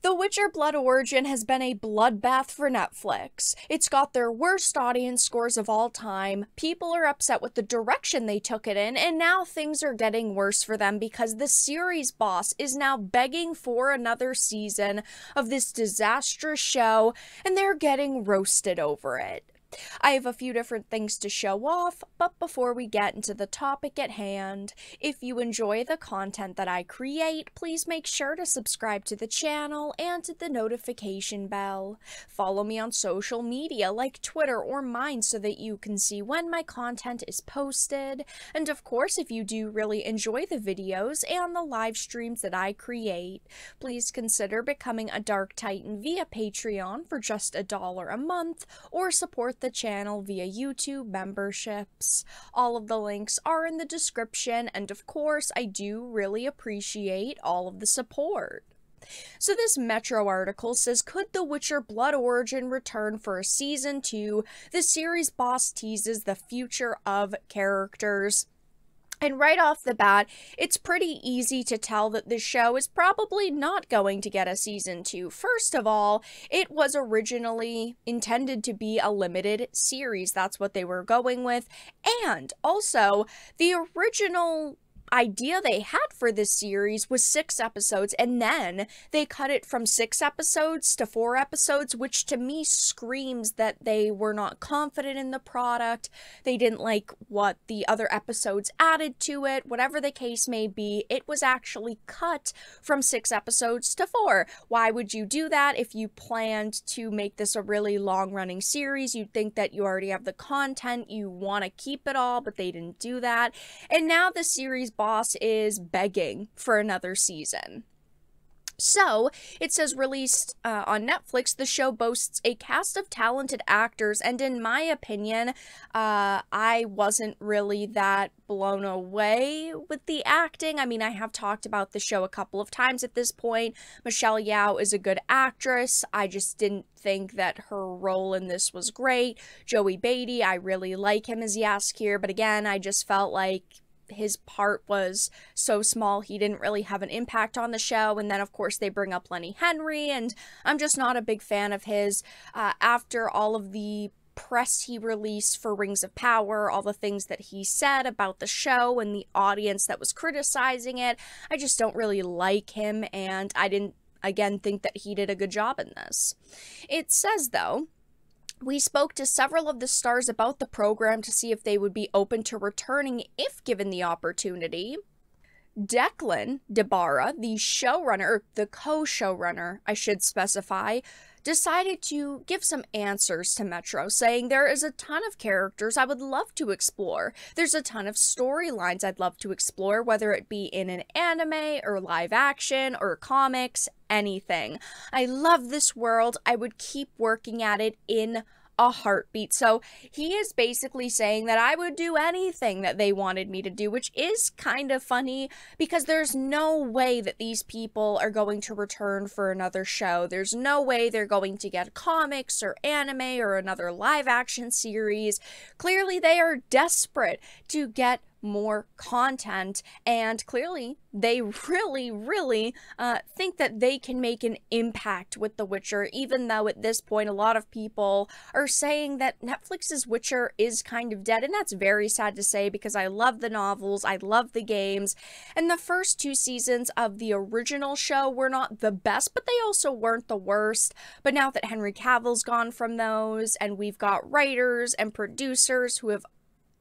The Witcher Blood Origin has been a bloodbath for Netflix. It's got their worst audience scores of all time, people are upset with the direction they took it in, and now things are getting worse for them because the series boss is now begging for another season of this disastrous show, and they're getting roasted over it. I have a few different things to show off, but before we get into the topic at hand, if you enjoy the content that I create, please make sure to subscribe to the channel and to the notification bell. Follow me on social media like Twitter or mine so that you can see when my content is posted. And of course, if you do really enjoy the videos and the live streams that I create, please consider becoming a Dark Titan via Patreon for just $1 a month, or support the channel via YouTube memberships. All of the links are in the description, and of course, I do really appreciate all of the support. So this Metro article says, could The Witcher Blood Origin return for a season 2? The series boss teases the future of characters. And right off the bat, it's pretty easy to tell that this show is probably not going to get a season 2. First of all, it was originally intended to be a limited series. That's what they were going with. And also, the original idea they had for this series was 6 episodes, and then they cut it from 6 episodes to 4 episodes, which to me screams that they were not confident in the product. They didn't like what the other episodes added to it. Whatever the case may be, it was actually cut from 6 episodes to 4. Why would you do that if you planned to make this a really long-running series? You'd think that you already have the content, you want to keep it all, but they didn't do that. And now the series boss is begging for another season. So, it says released on Netflix, the show boasts a cast of talented actors, and in my opinion, I wasn't really that blown away with the acting. I mean, I have talked about the show a couple of times at this point. Michelle Yeoh is a good actress. I just didn't think that her role in this was great. Joey Beatty, I really like him as Jaskier, but again, I just felt like his part was so small, he didn't really have an impact on the show. And then, of course, they bring up Lenny Henry, and I'm just not a big fan of his. After all of the press he released for Rings of Power, all the things that he said about the show and the audience that was criticizing it, I just don't really like him, and I didn't, again, think that he did a good job in this. It says, though, we spoke to several of the stars about the program to see if they would be open to returning if given the opportunity. Declan DeBarra, the showrunner, the co-showrunner, I should specify, decided to give some answers to Metro, saying there is a ton of characters I would love to explore. There's a ton of storylines I'd love to explore, whether it be in an anime or live action or comics, anything. I love this world. I would keep working at it in a heartbeat. So he is basically saying that I would do anything that they wanted me to do, which is kind of funny because there's no way that these people are going to return for another show. There's no way they're going to get comics or anime or another live action series. Clearly they are desperate to get more content, and clearly they really think that they can make an impact with The Witcher, even though at this point a lot of people are saying that Netflix's Witcher is kind of dead, and that's very sad to say because I love the novels, I love the games, and the first 2 seasons of the original show were not the best, but they also weren't the worst. But now that Henry Cavill's gone from those, and we've got writers and producers who have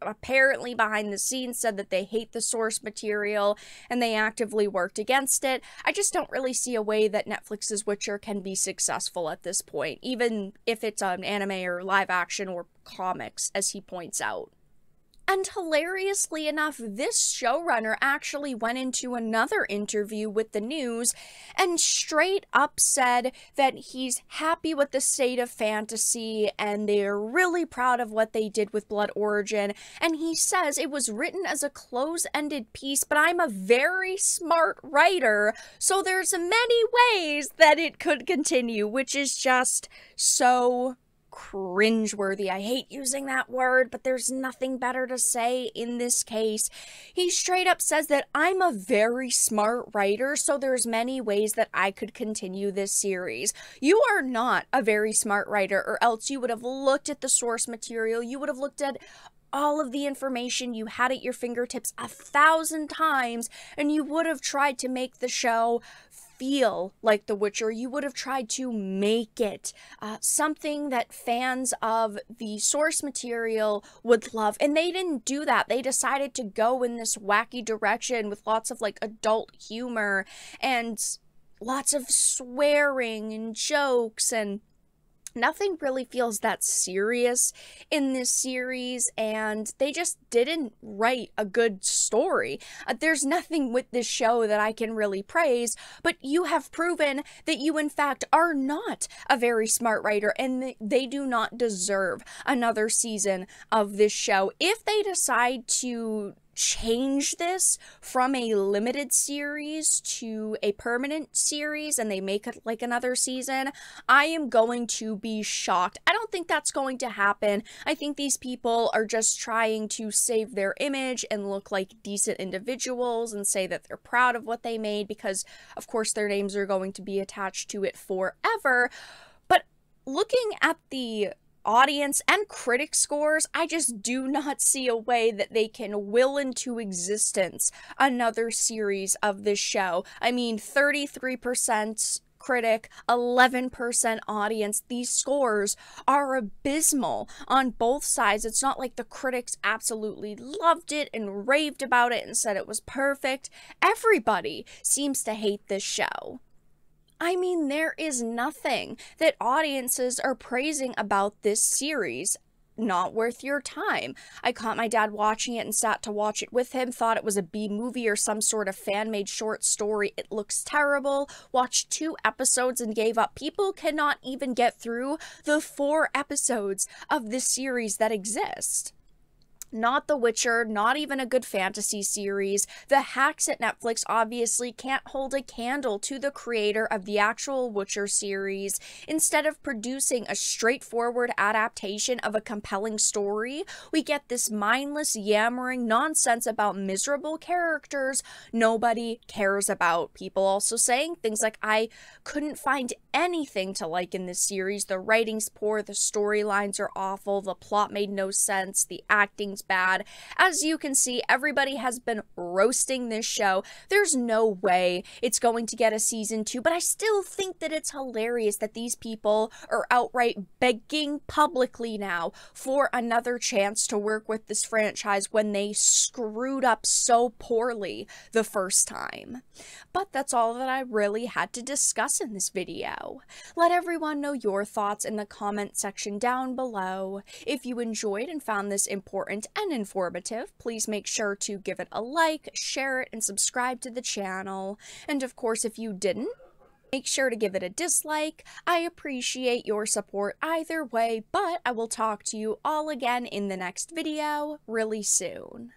apparently behind the scenes said that they hate the source material and they actively worked against it, I just don't really see a way that Netflix's Witcher can be successful at this point, even if it's an anime or live action or comics, as he points out. And hilariously enough, this showrunner actually went into another interview with the news and straight up said that he's happy with the state of fantasy and they're really proud of what they did with Blood Origin. And he says it was written as a close-ended piece, but I'm a very smart writer, so there's many ways that it could continue, which is just so cringeworthy. I hate using that word, but there's nothing better to say in this case. He straight up says that I'm a very smart writer, so there's many ways that I could continue this series. You are not a very smart writer, or else you would have looked at the source material, you would have looked at all of the information you had at your fingertips 1,000 times, and you would have tried to make the show feel like The Witcher. You would have tried to make it something that fans of the source material would love, and they didn't do that. They decided to go in this wacky direction with lots of like adult humor and lots of swearing and jokes, and nothing really feels that serious in this series, and they just didn't write a good story. There's nothing with this show that I can really praise, but you have proven that you in fact are not a very smart writer, and they do not deserve another season of this show. If they decide to change this from a limited series to a permanent series and they make it like another season, I am going to be shocked. I don't think that's going to happen. I think these people are just trying to save their image and look like decent individuals and say that they're proud of what they made, because of course their names are going to be attached to it forever. But looking at the audience and critic scores, I just do not see a way that they can will into existence another series of this show. I mean, 33% critic, 11% audience. These scores are abysmal on both sides. It's not like the critics absolutely loved it and raved about it and said it was perfect. Everybody seems to hate this show. I mean, there is nothing that audiences are praising about this series. Not worth your time. I caught my dad watching it and sat to watch it with him, thought it was a B movie or some sort of fan-made short story. It looks terrible. Watched 2 episodes and gave up. People cannot even get through the 4 episodes of this series that exist. Not The Witcher, not even a good fantasy series. The hacks at Netflix obviously can't hold a candle to the creator of the actual Witcher series. Instead of producing a straightforward adaptation of a compelling story, we get this mindless, yammering nonsense about miserable characters nobody cares about. People also saying things like, I couldn't find anything to like in this series. The writing's poor, the storylines are awful, the plot made no sense, the acting's bad. As you can see, everybody has been roasting this show. There's no way it's going to get a season 2, but I still think that it's hilarious that these people are outright begging publicly now for another chance to work with this franchise when they screwed up so poorly the first time. But that's all that I really had to discuss in this video. Let everyone know your thoughts in the comment section down below. If you enjoyed and found this important and informative, please make sure to give it a like, share it, and subscribe to the channel. And of course, if you didn't, make sure to give it a dislike. I appreciate your support either way, but I will talk to you all again in the next video really soon.